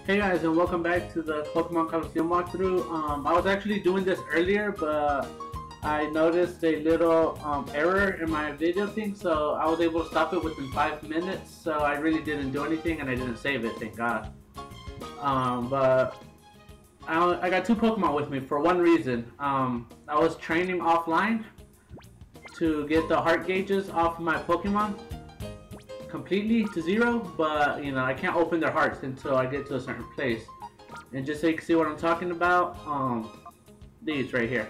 Hey guys, and welcome back to the Pokemon Colosseum walkthrough. I was actually doing this earlier, but I noticed a little error in my video thing, so I was able to stop it within 5 minutes. So I really didn't do anything, and I didn't save it, thank God. But I got two Pokemon with me for one reason. I was training offline to get the heart gauges off of my Pokemon completely to 0, but you know, I can't open their hearts until I get to a certain place. And just so you can see what I'm talking about, these right here,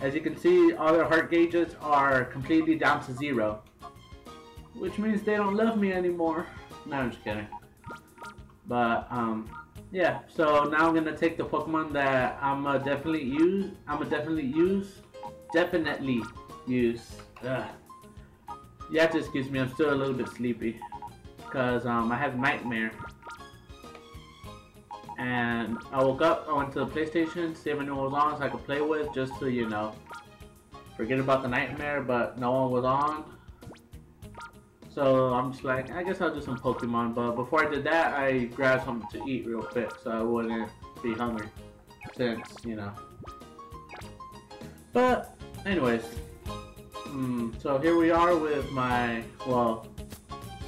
as you can see, all their heart gauges are completely down to 0, which means they don't love me anymore. No, I'm just kidding. But yeah, so now I'm gonna take the Pokemon that I'm definitely use. You have to excuse me, I'm still a little bit sleepy because I have nightmare. And I woke up, I went to the PlayStation, see if anyone was on so I could play with, just to, you know, forget about the nightmare, but no one was on. So I'm just like, I guess I'll do some Pokemon, but before I did that, I grabbed something to eat real quick so I wouldn't be hungry, since, you know. But, anyways. So here we are with my, well,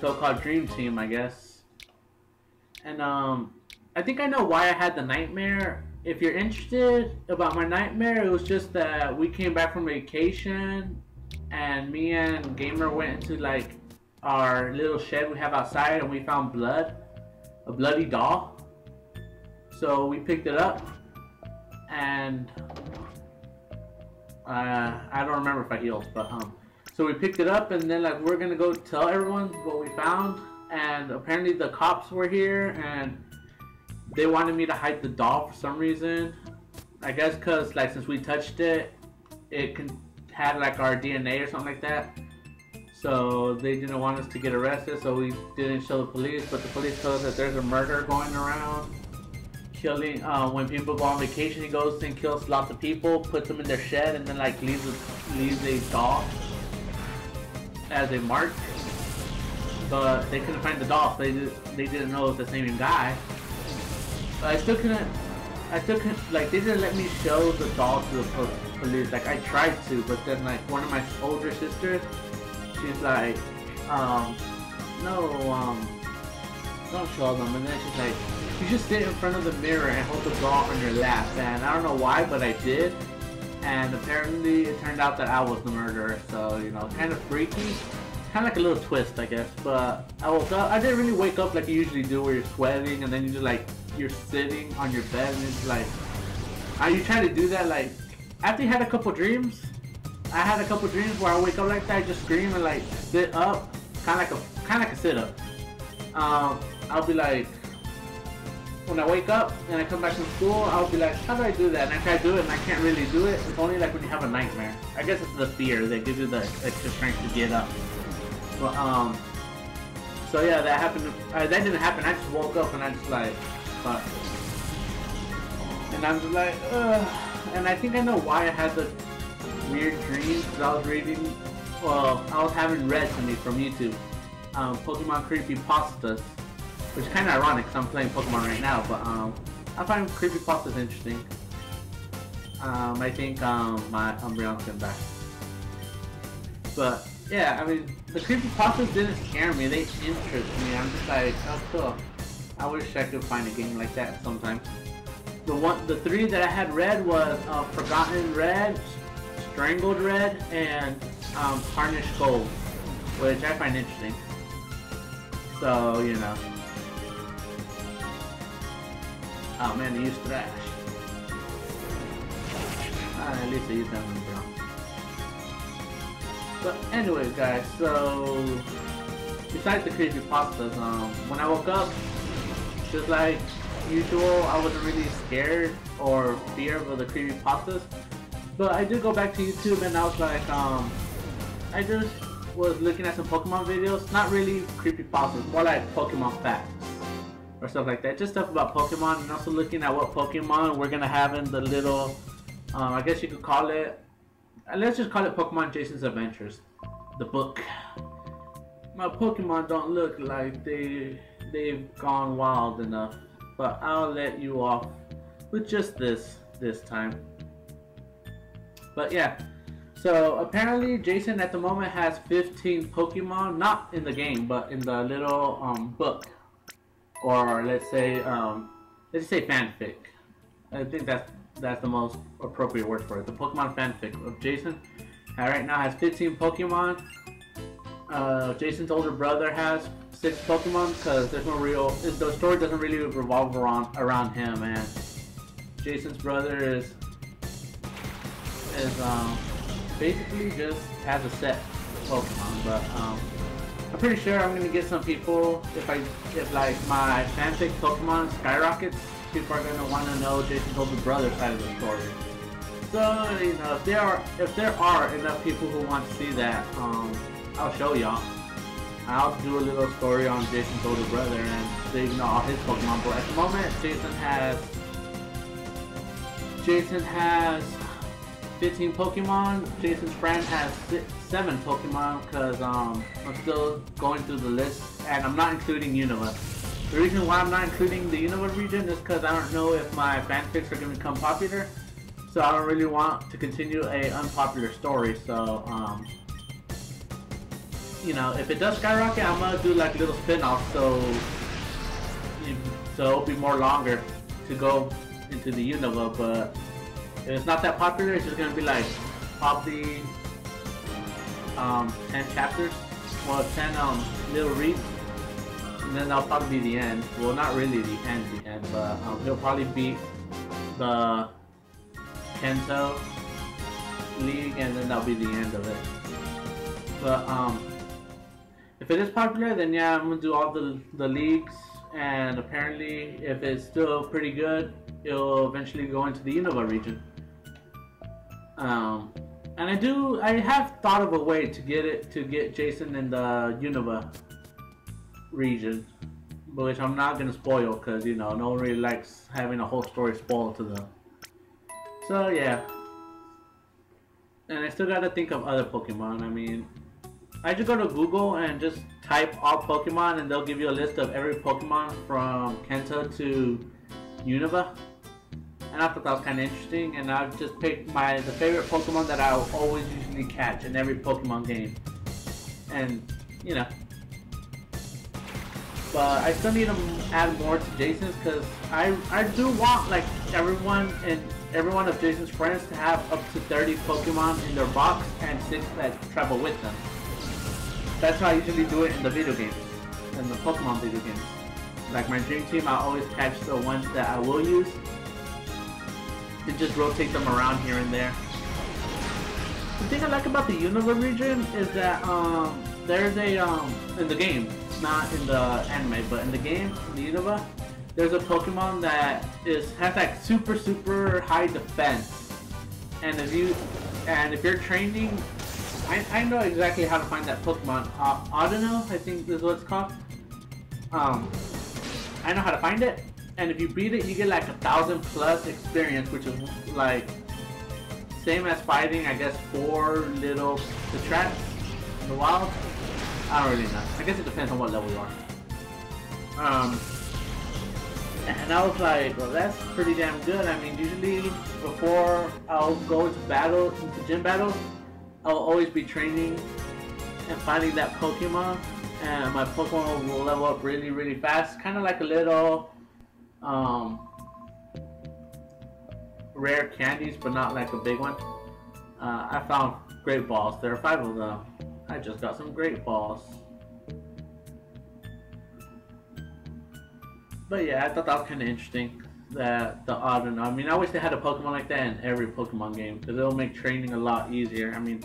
so-called dream team, I guess. And I think I know why I had the nightmare. If you're interested about my nightmare, it was just that we came back from vacation and me and Gamer went into like our little shed we have outside and we found blood, a bloody doll. So we picked it up and I don't remember if I healed, but so we picked it up and then like we're gonna go tell everyone what we found, and apparently the cops were here and they wanted me to hide the doll for some reason. I guess cause like since we touched it, it had like our DNA or something like that. So they didn't want us to get arrested, so we didn't show the police. But the police told us that there's a murder going around. Killing when people go on vacation, he goes and kills lots of people, puts them in their shed, and then like leaves a doll as a mark. But they couldn't find the doll, so they didn't know it was the same guy. But I still couldn't like they didn't let me show the doll to the police. Like I tried to, but then like one of my older sisters, she's like, no, don't show them. And then she's like, you just sit in front of the mirror and hold the doll on your lap. And I don't know why, but I did. And apparently it turned out that I was the murderer. So, you know, kind of freaky. Kind of like a little twist, I guess. But I woke up. I didn't really wake up like you usually do where you're sweating. And then you just like, you're sitting on your bed. And it's like, you try to do that like, after you had a couple dreams. I had a couple dreams where I wake up like that, just scream and like sit up. Kind of like a sit up. I'll be like, when I wake up and I come back from school, I'll be like, how do I do that? And I try to do it and I can't really do it. It's only like when you have a nightmare. I guess it's the fear that gives you the extra strength to get up. But so yeah, that happened. That didn't happen. I just woke up and I just like, fuck. And I'm just like, ugh. And I think I know why I had the weird dreams. Because I was reading, well, I was having read to me from YouTube, Pokemon creepypastas. Which is kind of ironic because I'm playing Pokemon right now, but I find creepypastas interesting. I think my Umbreon's getting back. But yeah, I mean, the creepypastas didn't scare me, they interest me. I'm just like, oh cool. I wish I could find a game like that sometime. The three that I had read was Forgotten Red, Strangled Red, and Tarnished Gold, which I find interesting. So, you know. Oh man, they used trash. At least they used that one, bro. But anyways, guys, so besides the creepypastas, when I woke up, just like usual, I wasn't really scared or fear of the creepypastas. But I did go back to YouTube and I was like, I just was looking at some Pokemon videos, not really creepypastas, more like Pokemon facts. Or stuff like that, just stuff about Pokemon, and also looking at what Pokemon we're gonna have in the little, I guess you could call it, let's just call it Pokemon Jason's Adventures, the book. My Pokemon don't look like they've gone wild enough. but I'll let you off with just this time. But yeah, so apparently Jason at the moment has 15 Pokemon, not in the game, but in the little book, or let's say fanfic. I think that's the most appropriate word for it. The Pokemon fanfic of Jason right now has 15 Pokemon. Jason's older brother has 6 Pokemon because there's no real. The story doesn't really revolve around him, and Jason's brother is basically just has a set Pokemon. But I'm pretty sure I'm gonna get some people if like my fanfic Pokemon skyrockets. People are gonna want to know Jason's older brother's side of the story. So you know, if there are enough people who want to see that, I'll show y'all. I'll do a little story on Jason's older brother and so you know all his Pokemon. But at the moment, Jason has 15 Pokemon. Jason's friend has 7 Pokemon because I'm still going through the list and I'm not including Unova. The reason why I'm not including the Unova region is because I don't know if my fanfics are going to become popular. So I don't really want to continue a unpopular story. So you know, if it does skyrocket, I'm gonna do like little spin-offs so it'll be more longer to go into the Unova. But if it's not that popular, it's just gonna be like probably 10 chapters, well 10 little reads, and then that'll probably be the end. Well, not really the end, but he'll probably beat the Kanto League, and then that'll be the end of it. But if it is popular, then yeah, I'm gonna do all the leagues, and apparently, if it's still pretty good, it'll eventually go into the Unova region. And I have thought of a way to get Jason in the Unova region, which I'm not gonna spoil because you know no one really likes having a whole story spoiled to them. So yeah, and I still gotta think of other Pokemon. I mean, I just go to Google and just type all Pokemon, and they'll give you a list of every Pokemon from Kanto to Unova. And I thought that was kind of interesting, and I just picked the favorite Pokemon that I always usually catch in every Pokemon game. And you know, but I still need to add more to Jason's because I do want like every one of Jason's friends to have up to 30 Pokemon in their box and 6 that travel with them. That's how I usually do it in the video games, in the Pokemon video games. Like my dream team, I always catch the ones that I will use and just rotate them around here and there. The thing I like about the Unova region is that there's a in the game, not in the anime, but in the game, in the Unova, there's a Pokemon that has like super high defense, and if you're training, I know exactly how to find that Pokemon. Audino, I think is what it's called. I know how to find it, and if you beat it, you get like 1,000+ experience, which is like same as fighting, I guess, 4 little Tetrats in the wild. I don't really know. I guess it depends on what level you are. And I was like, well, that's pretty damn good. I mean, usually before I'll go into gym battles, I'll always be training and finding that Pokemon, and my Pokemon will level up really fast. Kind of like a little rare candies, but not like a big one. I found Great Balls. There are 5 of them. I just got some Great Balls. But yeah, I thought that was kind of interesting. That the Audino. I mean, I wish they had a Pokemon like that in every Pokemon game because it'll make training a lot easier. I mean,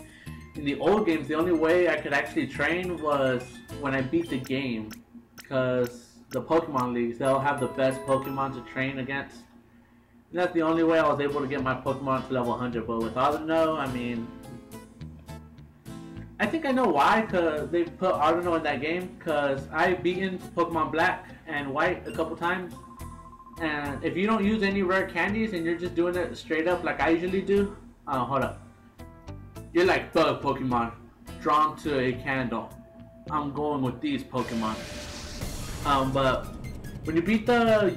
in the old games, the only way I could actually train was when I beat the game, because the Pokemon leagues, they'll have the best Pokemon to train against. And that's the only way I was able to get my Pokemon to level 100. But with Audino, I mean, I think I know why, because they put Audino in that game, because I've beaten Pokemon Black and White a couple times. And if you don't use any rare candies and you're just doing it straight up like I usually do, hold up. You're like bug Pokemon, drawn to a candle. I'm going with these Pokemon. But when you beat the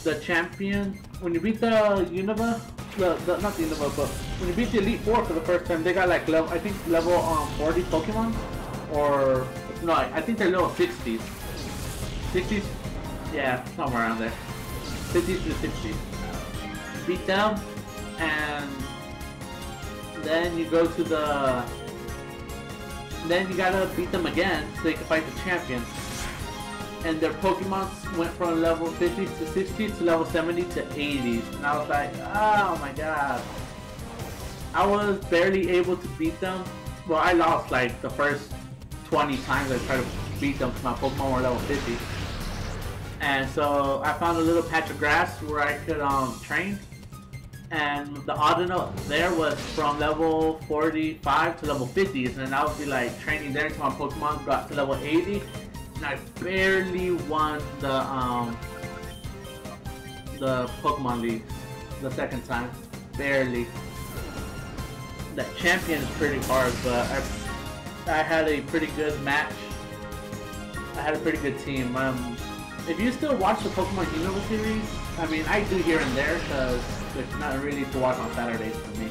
the champion, when you beat the Unova, not the Unova, but when you beat the Elite Four for the first time, they got like level, I think level 40 Pokemon, or no, I think they're level 60s. 60s, yeah, somewhere around there. 50s to 60s. Beat them, and then you go to the. Then you gotta beat them again so you can fight the champion. And their Pokemon went from level 50 to 60 to level 70 to 80s. And I was like, oh my god. I was barely able to beat them. Well, I lost like the first 20 times I tried to beat them because my Pokemon were level 50. And so I found a little patch of grass where I could train. And the Audino there was from level 45 to level 50, and then I would be like training there until my Pokemon got to level 80, and I barely won the Pokemon League the second time, barely. That champion is pretty hard, but I had a pretty good match. I had a pretty good team. If you still watch the Pokemon Unova series, I mean I do here and there because it's not really to watch on Saturdays for me.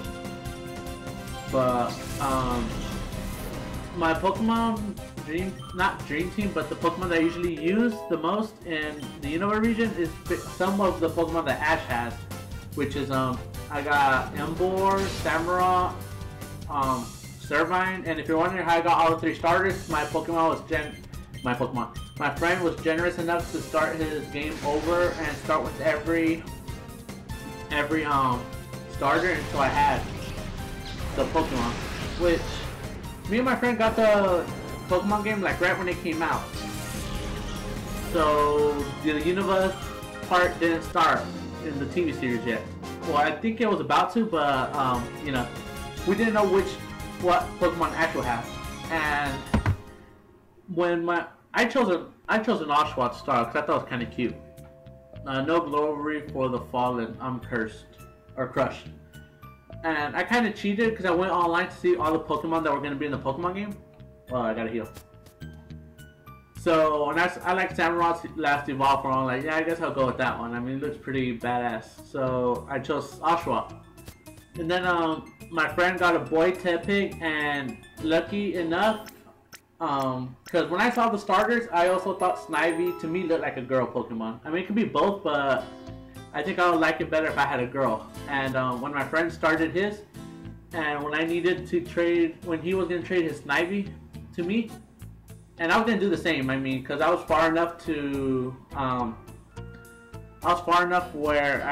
But my Pokemon not Dream Team, but the Pokemon that I usually use the most in the Unova region is some of the Pokemon that Ash has, which is I got Emboar, Samurott, Servine, and if you're wondering how I got all the 3 starters, my friend was generous enough to start his game over and start with every starter until I had the Pokemon, which me and my friend got the Pokemon game like right when it came out, so the Unova part didn't start in the TV series yet. Well, I think it was about to, but you know, we didn't know what Pokemon Ash would have. And when I chose an Oshawott to start because I thought it was kind of cute. No glory for the fallen. I'm cursed or crushed. And I kind of cheated because I went online to see all the Pokemon that were going to be in the Pokemon game. Well, I gotta heal. So, and I like Samurott's last evolve form. I'm like, yeah, I guess I'll go with that one. I mean, it looks pretty badass. So I chose Oshawott. And then my friend got a boy Tepig, and lucky enough, because when I saw the starters, I also thought Snivy to me looked like a girl Pokemon. I mean, it could be both, but I think I would like it better if I had a girl. And when my friend started his, and when I needed to trade, when he was going to trade his Snivy to me, and I was going to do the same, I mean, because I was far enough to, where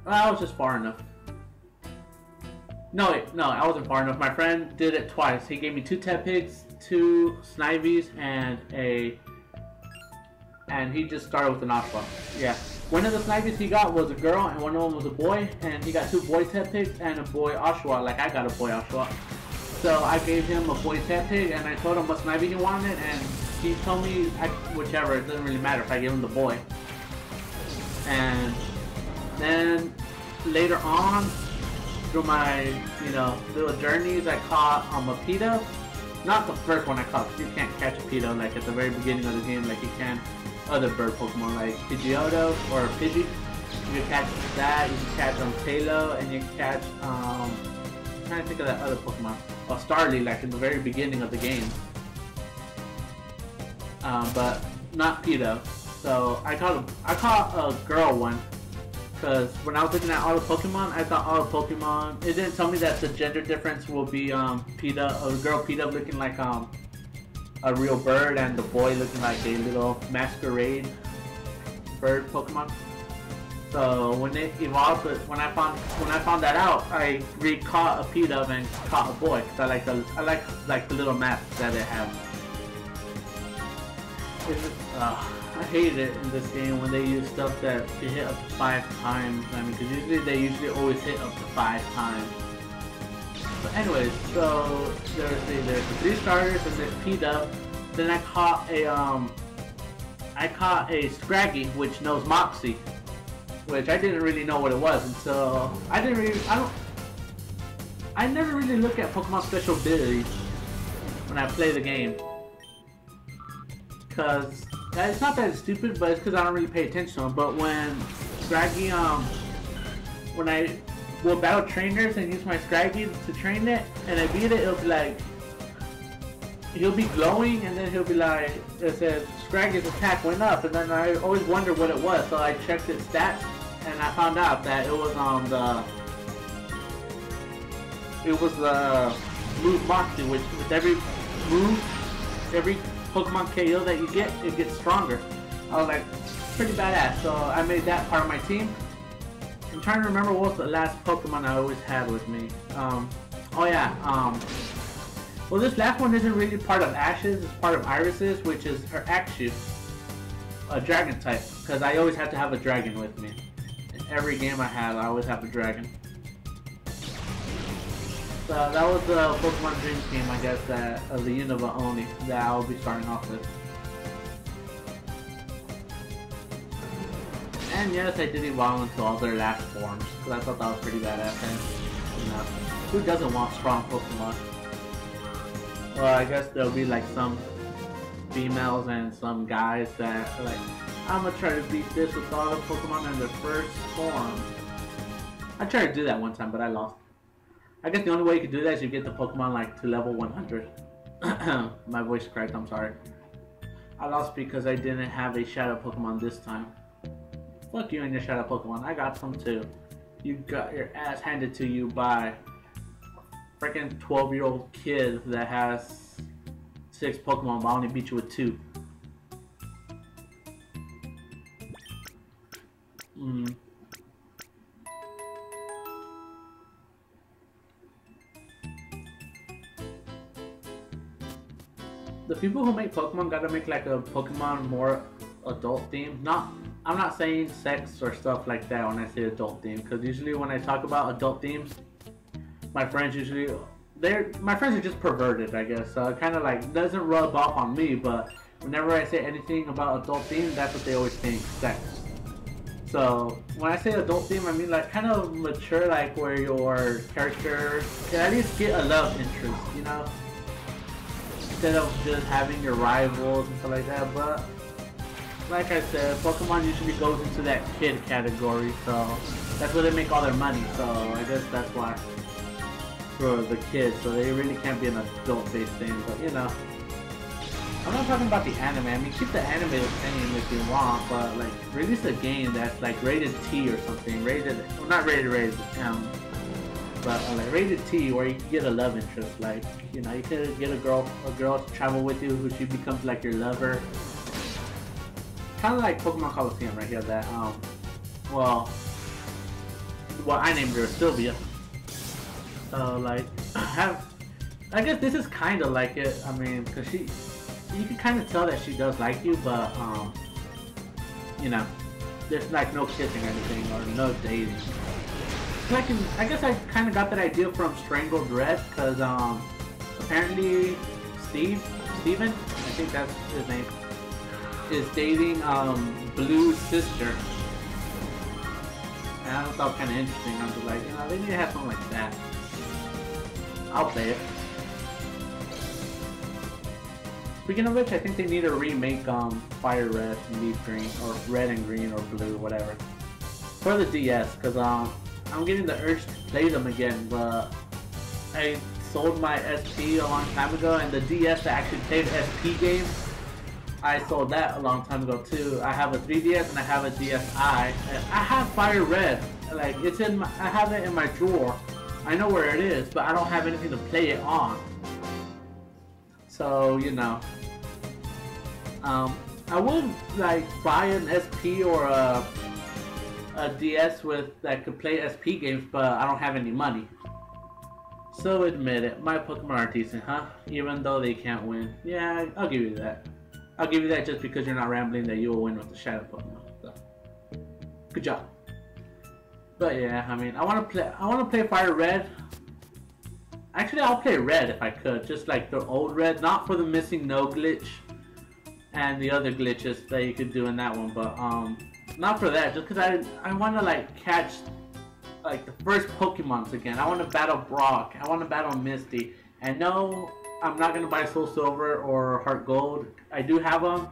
I was just far enough. No, I wasn't far enough. My friend did it twice. He gave me 2 Tepigs, 2 Snivies, and he just started with an Oshawott. Yeah. One of the Snivies he got was a girl, and one of them was a boy, and he got 2 boy Tepigs and a boy Oshawott, like I got a boy Oshawott. So I gave him a boy Tepig, and I told him what Snivy he wanted, and he told me whichever. It doesn't really matter if I give him the boy. And then later on, through my little journeys, I caught a Pito. Not the first one I caught, because you can't catch a Pito like at the very beginning of the game like you can other bird Pokemon like Pidgeotto or Pidgey. You can catch that, you can catch Tailo, and you can catch I'm trying to think of that other Pokemon. Oh, Starly, like in the very beginning of the game. But not Pito. So I caught a girl one. Because when I was looking at all the Pokemon, I thought all the Pokemon, it didn't tell me that the gender difference will be Pita, a girl Pita looking like a real bird, and the boy looking like a little masquerade bird Pokemon. So when it evolved, when I found that out, I re-caught a Pita and caught a boy. Cause I like the little map that it has. I hate it in this game when they use stuff that can hit up to 5 times. I mean, because they usually always hit up to 5 times. But anyways, so there's the 3 starters and there's Pita. Then I caught a Scraggy, which knows Moxie, which I didn't really know what it was until I never really look at Pokemon special abilities when I play the game. Cause It's not that it's stupid, but it's because I don't really pay attention to them. But when Scraggy, when I will battle trainers and use my Scraggy to train it, and I beat it, it'll be like, he'll be glowing, and then he'll be like, it says Scraggy's attack went up, and then I always wonder what it was, so I checked its stats, and I found out that it was the move Moxie, which with every move, every Pokemon KO that you get, it gets stronger. I was like, pretty badass, so I made that part of my team. I'm trying to remember what was the last Pokemon I always had with me. Oh yeah, well, this last one isn't really part of Ash's, it's part of Iris's, which is her Axew, a dragon type, because I always have to have a dragon with me. In every game I have, I always have a dragon. So that was the Pokemon Dream Team, I guess, of the Unova only, that I'll be starting off with. And yes, I did evolve into all their last forms, because I thought that was pretty badass, and, you know, who doesn't want strong Pokemon? Well, I guess there'll be like some females and some guys that are like, I'm gonna try to beat this with all the Pokemon in their first form. I tried to do that one time, but I lost. I guess the only way you could do that is you get the Pokemon like to level 100. My voice cracked, I'm sorry. I lost because I didn't have a Shadow Pokemon this time. Fuck you and your Shadow Pokemon, I got some too. You got your ass handed to you by freaking 12-year-old kid that has 6 Pokemon, but I only beat you with 2. The people who make Pokemon gotta make like a Pokemon more adult themed. I'm not saying sex or stuff like that when I say adult themed, because usually when I talk about adult themes, my friends are just perverted, I guess, so it kind of like doesn't rub off on me, but whenever I say anything about adult theme, that's what they always think, sex. So when I say adult theme, I mean like kind of mature, like where your character can at least get a love interest, you know, instead of just having your rivals and stuff like that. But like I said, Pokemon usually goes into that kid category, so that's where they make all their money, so I guess that's why. For the kids, so they really can't be an adult-based thing, but you know. I'm not talking about the anime. I mean, keep the anime the same if you want, but like, release a game that's like rated T or something. Well, not rated, but like rated T, where you can get a love interest. Like, you know, you could get a girl to travel with you, who she becomes like your lover. Kind of like Pokemon Colosseum right here. That well, I named her Sylvia. Like, I guess this is kind of like it. I mean, because you can kind of tell that she does like you, but you know, there's like no kissing or anything, or no dating. Like, I guess I kind of got that idea from Strangled Red, because apparently Steven, I think that's his name, is dating Blue's sister. And I thought that was kind of interesting. I was like, you know, they need to have something like that. I'll play it. Speaking of which, I think they need to remake Fire Red and Leaf Green, or Red and Green, or Blue, whatever, for the DS, because I'm getting the urge to play them again, but I sold my SP a long time ago, and the DS that actually played SP games, I sold that a long time ago too. I have a 3DS and I have a DSi, and I have Fire Red, like it's in my, I have it in my drawer. I know where it is, but I don't have anything to play it on. So, you know, I would like buy an SP or a DS with that could play SP games, but I don't have any money. So admit it, my Pokemon are decent, huh? Even though they can't win. Yeah, I'll give you that. I'll give you that just because you're not rambling that you will win with the Shadow Pokemon. So, good job. But yeah, I mean, I want to play Fire Red. Actually, I'll play Red if I could, just like the old Red, not for the missing no glitch and the other glitches that you could do in that one, but not for that, just because I want to like catch like the first Pokemons again. I want to battle Brock. I want to battle Misty. And no, I'm not gonna buy Soul Silver or Heart Gold. I do have them,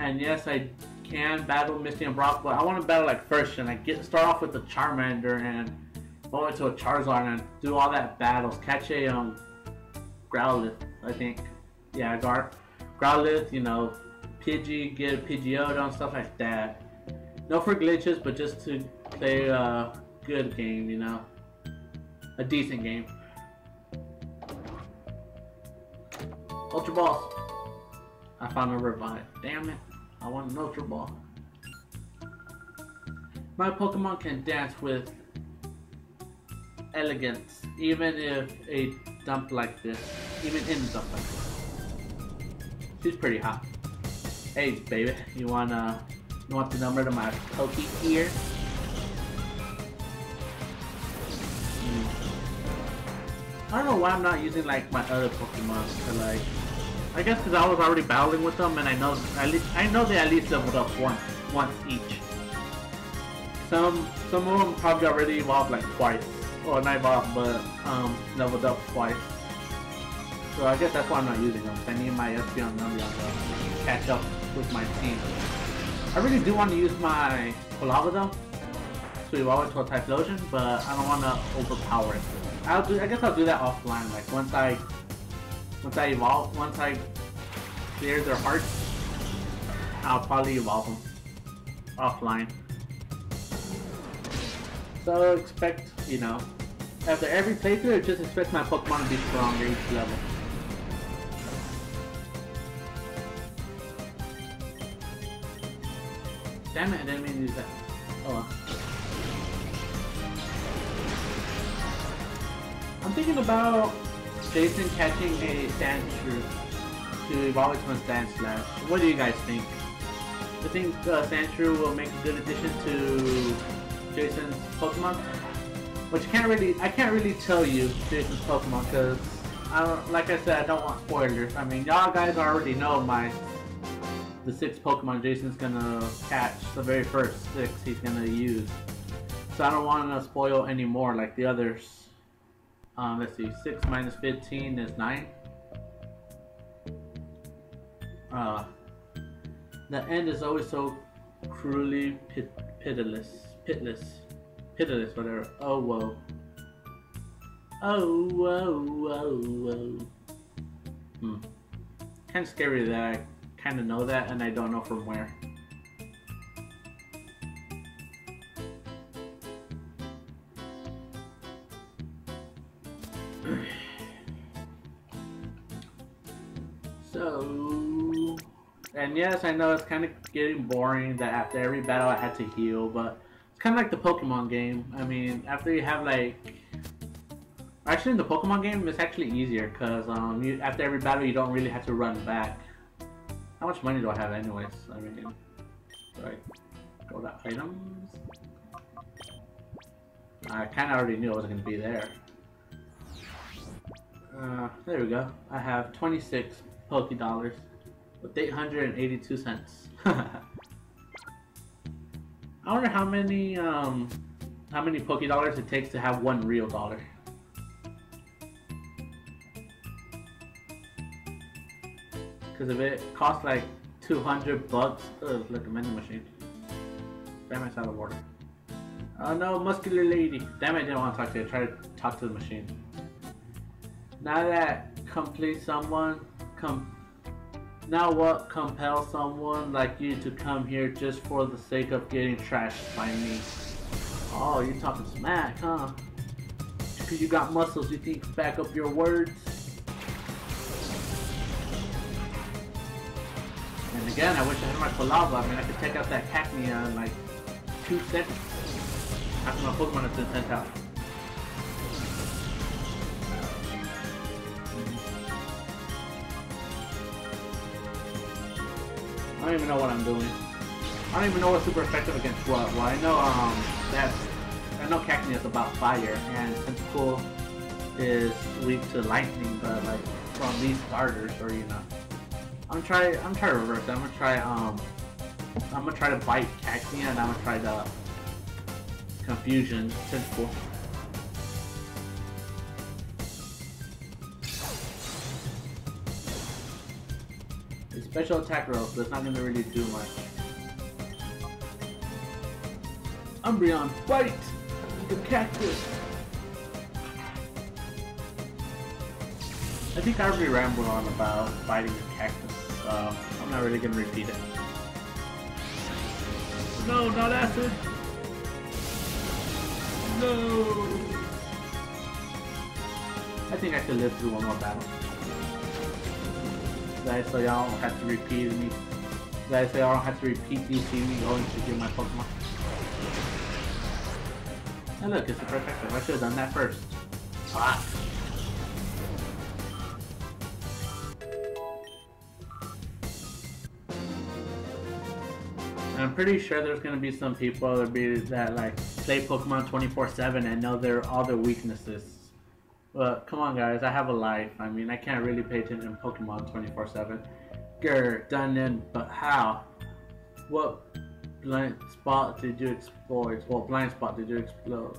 And yes, I can battle Misty and Brock, but I want to battle like first and like start off with the Charmander and go into a Charizard and do all that battles. Catch a Growlithe, I think. Yeah, Growlithe, you know, Pidgey, get a Pidgeotto and stuff like that. No for glitches, but just to play a good game, you know, a decent game. Ultra Balls. I found a revive. Damn it. I want an Ultra Ball. My Pokemon can dance with elegance, even if a dump like this. Even in a dump like this. She's pretty hot. Hey, baby. You want the number to my Poke here? I don't know why I'm not using like my other Pokemon to like. I guess because I was already battling with them, and I know they at least leveled up once each. Some of them probably already evolved like twice, or not evolved, but leveled up twice. So I guess that's why I'm not using them. I need my Espeon and Umbreon to catch up with my team. I really do want to use my Colosseum to evolve into a Typhlosion, but I don't want to overpower it. I guess I'll do that offline. Like once I evolve, once I clear their hearts, I'll probably evolve them offline. So expect, you know, after every playthrough, just expect my Pokemon to be stronger each level. Damn it, I didn't mean to use that. Oh well. I'm thinking about Jason catching a Sandshrew to evolve into a Sandslash. What do you guys think? I think Sandshrew will make a good addition to Jason's Pokemon, which I can't really tell you Jason's Pokemon because like I said, I don't want spoilers. I mean, y'all guys already know the 6 Pokemon Jason's gonna catch, the very first 6 he's gonna use. So I don't want to spoil any more like the others. Let's see, 6 minus 15 is 9. The end is always so cruelly pitiless, whatever. Oh whoa. Oh whoa. Kind of scary that I kind of know that and I don't know from where. So, and yes, I know it's kind of getting boring that after every battle I had to heal, but it's kind of like the Pokemon game. I mean, after you have like, actually in the Pokemon game it's actually easier because after every battle you don't really have to run back. How much money do I have anyways? I mean, do I go to items? I kind of already knew I wasn't going to be there. There we go. I have 26 Poké Dollars with 882 cents. I wonder how many Poké Dollars it takes to have one real dollar. Because if it costs like 200 bucks, look, a vending machine. Damn, it's out of order. Oh no, muscular lady. Damn, I didn't want to talk to you. I tried to talk to the machine. Now that now what compels someone like you to come here just for the sake of getting trashed by me? Oh, you're talking smack, huh? Because you got muscles, you think back up your words? And again, I wish I had my Colosseum. I mean, I could take out that Cacnea in like 2 seconds after my Pokemon has been sent out. I don't even know what I'm doing. I don't even know what's super effective against what. Well, I know Cacnea is about fire, and Tentacool is weak to lightning, but like from these starters, or you know, I'm trying to reverse it. I'm gonna try to bite Cacnea, and I'm gonna try the Confusion Tentacool. Special attack rolls, but it's not gonna really do much. Umbreon, fight! The cactus! I think I already rambled on about fighting the cactus, so I'm not really gonna repeat it. No, not acid! No! I think I could live through one more battle. Guys, so y'all don't have to repeat me. Guys, so y'all don't have to repeat these see me going to get my Pokemon. And look, it's a protector. I should have done that first. Fuck. And I'm pretty sure there's gonna be some people that like play Pokemon 24/7 and know all their weaknesses. But come on, guys, I have a life. I mean, I can't really pay attention to Pokemon 24/7. Grr, done in, but how? What blind spot did you exploit? What blind spot did you exploit?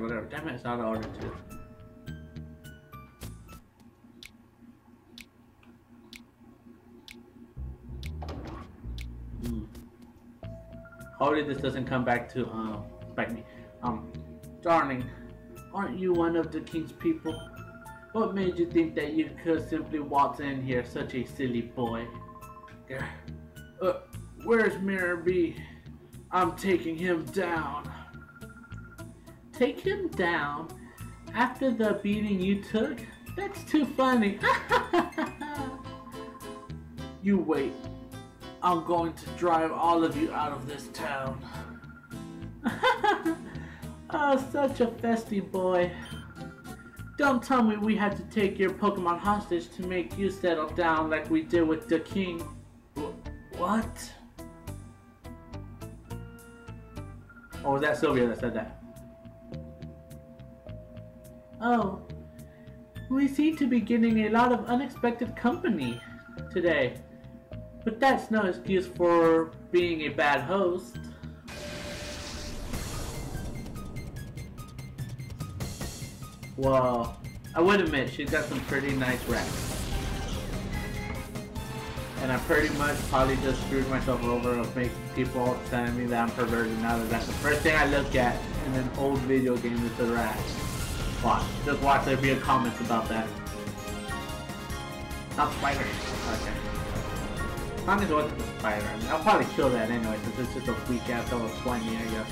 Whatever. Damn it, it's out of order too. Hopefully this doesn't come back to bite me. Darling, aren't you one of the king's people? What made you think that you could simply waltz in here, such a silly boy? Where's Miror B? I'm taking him down. Take him down? After the beating you took? That's too funny. You wait. I'm going to drive all of you out of this town. Oh, such a festy boy. Don't tell me we had to take your Pokemon hostage to make you settle down like we did with the king. What? Or was that Sylvia that said that? Oh, we seem to be getting a lot of unexpected company today. But that's no excuse for being a bad host. Well, I would admit she's got some pretty nice racks. And I pretty much probably just screwed myself over of making people telling me that I'm perverted now that that's the first thing I look at in an old video game is the rack. Watch. Just watch there be a comment about that. Not spider. Okay. As long as it wasn't the spider. I mean, I'll probably kill that anyway since it's just a weak ass level 20, I guess.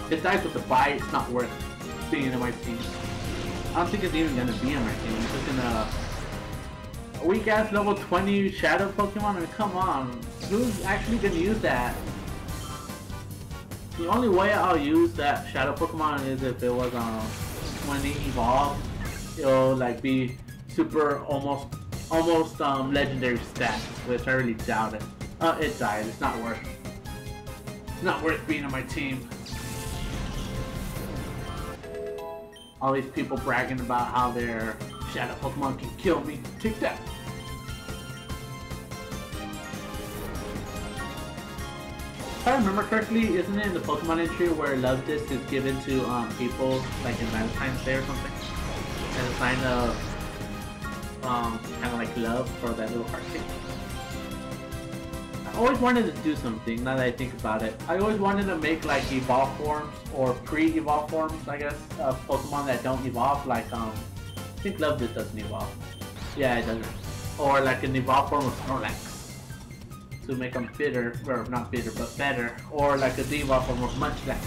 If it dies with the bite, it's not worth being in my team. I don't think it's even gonna be in my team. It's just in a weak ass level 20 shadow Pokemon. I mean, come on. Who's actually gonna use that? The only way I'll use that shadow Pokemon is if it was when it evolved, it'll like be super almost legendary stats, which I really doubt it. It died. It's not worth being on my team. All these people bragging about how their shadow Pokemon can kill me. Take that. If I remember correctly, isn't it in the Pokemon entry where Love Disc is given to people like in Valentine's Day or something? As a sign of kind of like love for that little heart shape. I always wanted to do something, now that I think about it. I always wanted to make like evolve forms or pre-evolve forms, I guess, of Pokemon that don't evolve, like I think Love Disc doesn't evolve. Yeah, it doesn't. Or like an evolve form of Snorlax to make them bitter, or not bitter, but better. Or like a de-evolve form of Munchlax.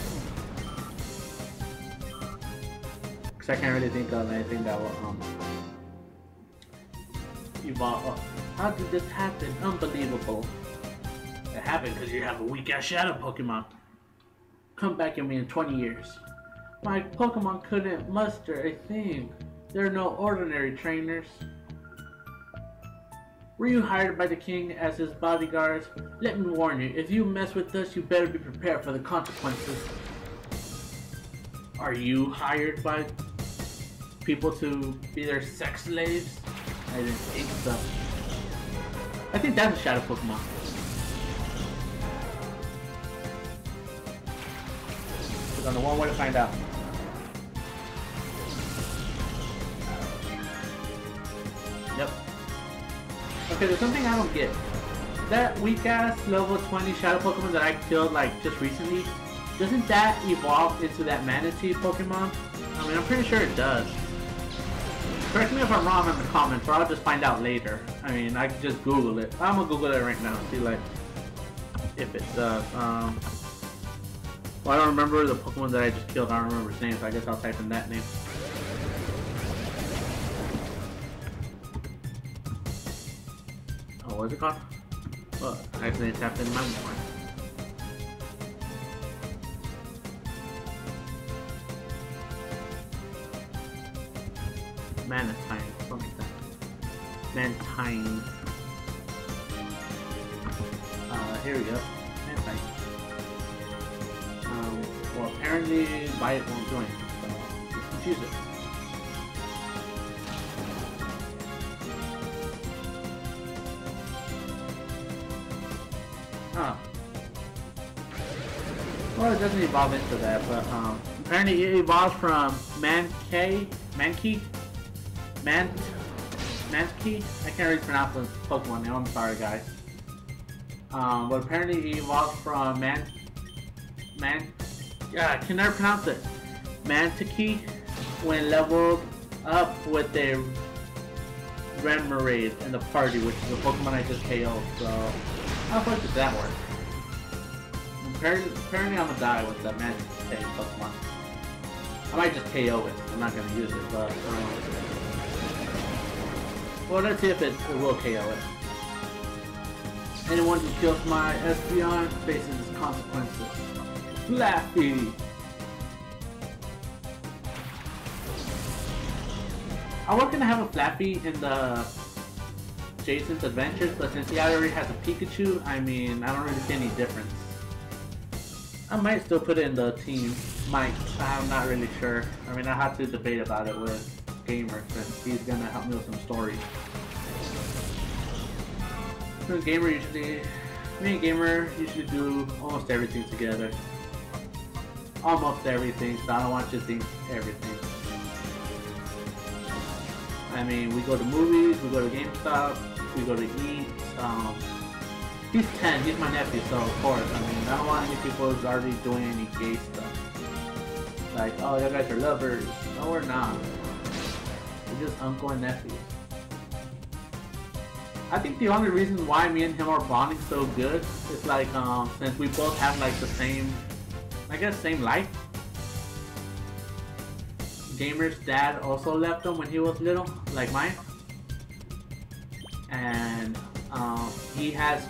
Because I can't really think of anything that will evolve. Oh, how did this happen? Unbelievable. It happened because you have a weak ass shadow Pokemon. Come back at me in 20 years. My Pokemon couldn't muster a thing. There are no ordinary trainers. Were you hired by the king as his bodyguards? Let me warn you, if you mess with us, you better be prepared for the consequences. Are you hired by people to be their sex slaves? I didn't think so. I think that's a shadow Pokemon. There's only one way to find out. Yep. Okay, there's something I don't get. that weak ass level 20 shadow Pokemon that I killed like just recently, doesn't that evolve into that Manatee Pokemon? I mean, I'm pretty sure it does. Correct me if I'm wrong in the comments, or I'll just find out later. I mean, I can just Google it. I'm gonna Google it right now, see like if it does. Well, I don't remember the Pokemon that I just killed. I don't remember his name, so I guess I'll type in that name. Oh, what's it called? Well, I accidentally tapped in my one. Manatine, something like that. Mantine. Here we go. Mantine. Well, apparently Bite won't join, so let's confuse it. Huh. Well, it doesn't evolve into that, but apparently it evolves from Mankey. I can't really pronounce the Pokemon name, I'm sorry guys. But apparently he evolved from I can never pronounce it. Mantiquee when leveled up with a Remoraid in the party, which is a Pokemon I just KO'd, so how the fuck does that work? Apparently I'm gonna die with the Mantiquee Pokemon. I might just KO it, I'm not gonna use it, but well, let's see if it will KO it. Anyone who kills my Espeon faces consequences. Flappy! I was gonna have a Flappy in the Jason's Adventures, but since he already has a Pikachu, I mean, I don't really see any difference. I might still put it in the team. Might. I'm not really sure. I mean, I have to debate about it with Gamer, since he's gonna help me with some stories. Gamer usually, me and Gamer usually do almost everything together. Almost everything, so I don't want you to think everything. I mean, we go to movies, we go to GameStop, we go to eat. He's 10, he's my nephew, so of course, I mean, I don't want any people who's already doing any gay stuff. Like, oh, you guys are lovers. No, we're not. We're just uncle and nephew. I think the only reason why me and him are bonding so good is like, since we both have like the same, I guess, same life. Gamer's dad also left him when he was little, like mine. And he has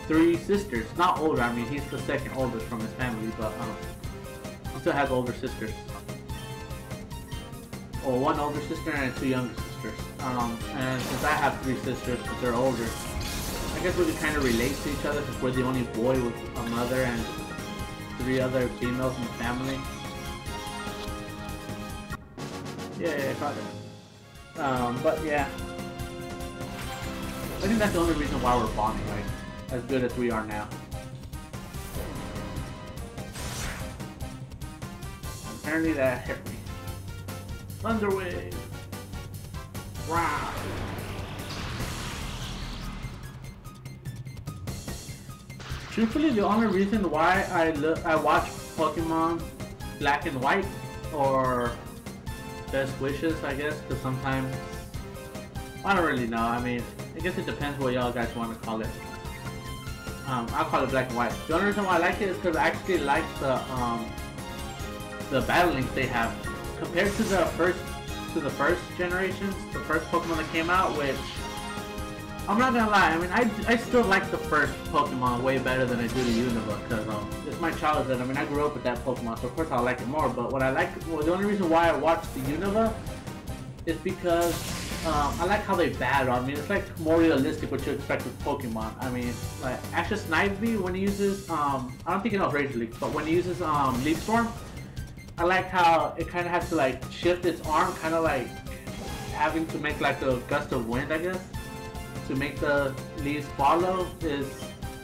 3 sisters, not older, I mean, he's the second oldest from his family, but he still has older sisters. Or 1 older sister and 2 younger sisters. And since I have 3 sisters, but they're older, I guess we can kind of relate to each other since we're the only boy with a mother and 3 other females in the family. Yeah, I caught it. But yeah, I think that's the only reason why we're bonding, like, as good as we are now. Apparently that hurt me. Thunder Wave! Wow! Truthfully, the only reason why I watch Pokemon Black and White, or Best Wishes, I guess, because sometimes, I don't really know, I mean, I guess it depends what y'all guys want to call it. I'll call it Black and White. The only reason why I like it is because I actually like the battle links they have compared to the first generations, the first Pokemon that came out, which I'm not gonna lie, I mean, I still like the first Pokemon way better than I do the Unova, because it's my childhood. I mean, I grew up with that Pokemon, so of course I like it more. But the only reason why I watched the Unova is because I like how they battle. I mean, it's like more realistic what you expect with Pokemon. I mean, like Ash's Snivy, when he uses I don't think it knows Rage Leaf, but when he uses Leaf Storm, I like how it kind of has to like shift its arm, kind of like having to make like a gust of wind, I guess, to make the leaves follow, is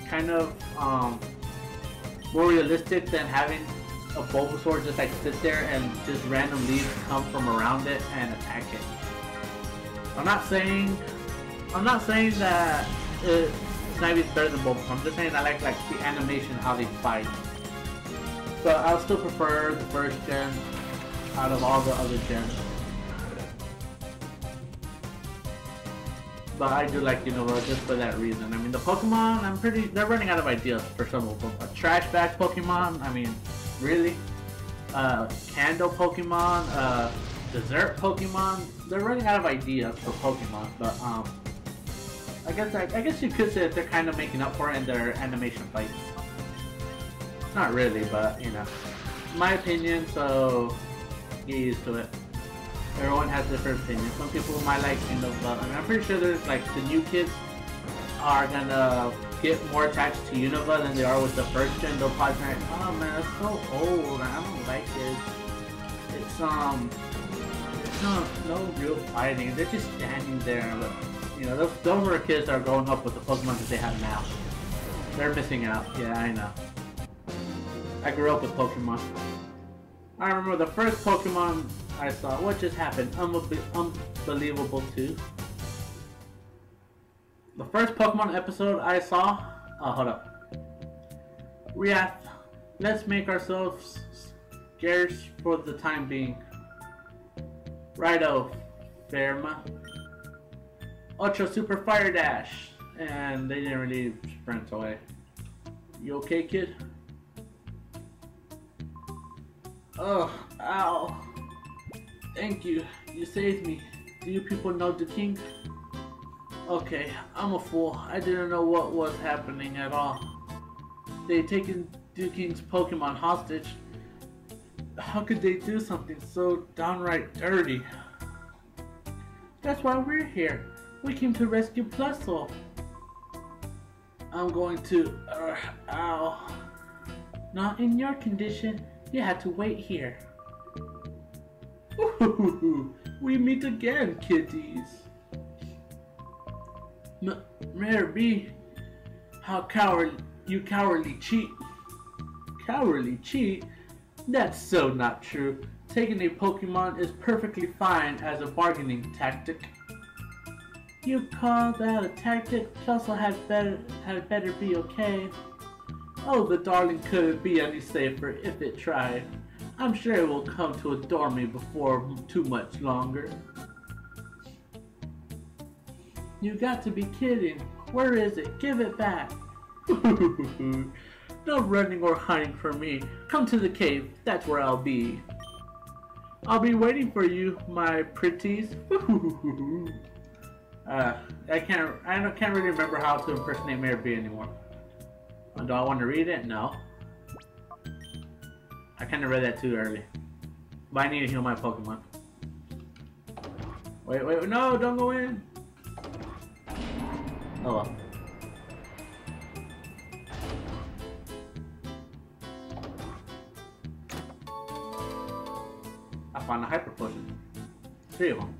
kind of more realistic than having a Bulbasaur just like sit there and just random leaves come from around it and attack it. I'm not saying that Snively's better than both. I'm just saying I like the animation, how they fight. But I'll still prefer the first gen out of all the other gens. But I do like Unova just for that reason. I mean, the Pokemon, they're running out of ideas for some of them. A trash bag Pokemon, I mean, really? Candle Pokemon, dessert Pokemon, they're running out of ideas for Pokemon. But I guess you could say that they're kind of making up for it in their animation fights. Not really, but you know, my opinion. So get used to it. Everyone has different opinions. Some people might like Unova. I mean, I'm pretty sure there's like the new kids are gonna get more attached to Unova than they are with the first gen. They'll probably be like, oh man, it's so old. I don't like it. It's no real fighting. They're just standing there. But, you know, those are kids that are growing up with the Pokemon that they have now. They're missing out. Yeah, I know. I grew up with Pokemon. I remember the first Pokemon I saw. What just happened? Unbelievable too. The first Pokemon episode I saw. Oh, hold up. Let's make ourselves scarce for the time being. Righto, Fairma. Ultra Super Fire Dash. And they didn't really sprint away. You okay, kid? Oh, ow. Thank you. You saved me. Do you people know the king? Okay, I'm a fool. I didn't know what was happening at all. They had taken Duking's Pokemon hostage. How could they do something so downright dirty? That's why we're here. We came to rescue Plusle. I'm going to... ow. Not in your condition. You had to wait here. We meet again, kitties. Miror B, how you cowardly cheat. Cowardly cheat? That's so not true. Taking a Pokemon is perfectly fine as a bargaining tactic. You call that a tactic? Plusle had better be okay. Oh, the darling couldn't be any safer if it tried. I'm sure it will come to adore me before too much longer. You got to be kidding. Where is it? Give it back. No running or hiding from me. Come to the cave. That's where I'll be. I'll be waiting for you, my pretties. I can't really remember how to impersonate Miror B anymore. Do I want to read it? No. I kind of read that too early. But I need to heal my Pokemon. Wait, no, don't go in. Oh well. I found a Hyper Potion. 3 of them.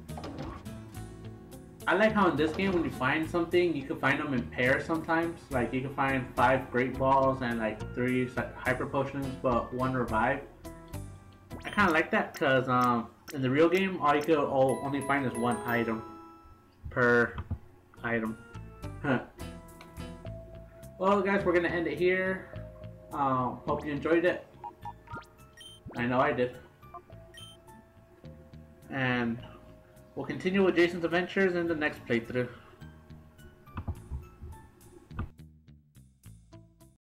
I like how in this game when you find something, you can find them in pairs sometimes. Like you can find 5 Great Balls and like 3 Hyper Potions, but 1 Revive. I kind of like that because in the real game, all you could only find is 1 item per item. Huh. Well guys, we're gonna end it here. Hope you enjoyed it. I know I did. And we'll continue with Jason's adventures in the next playthrough.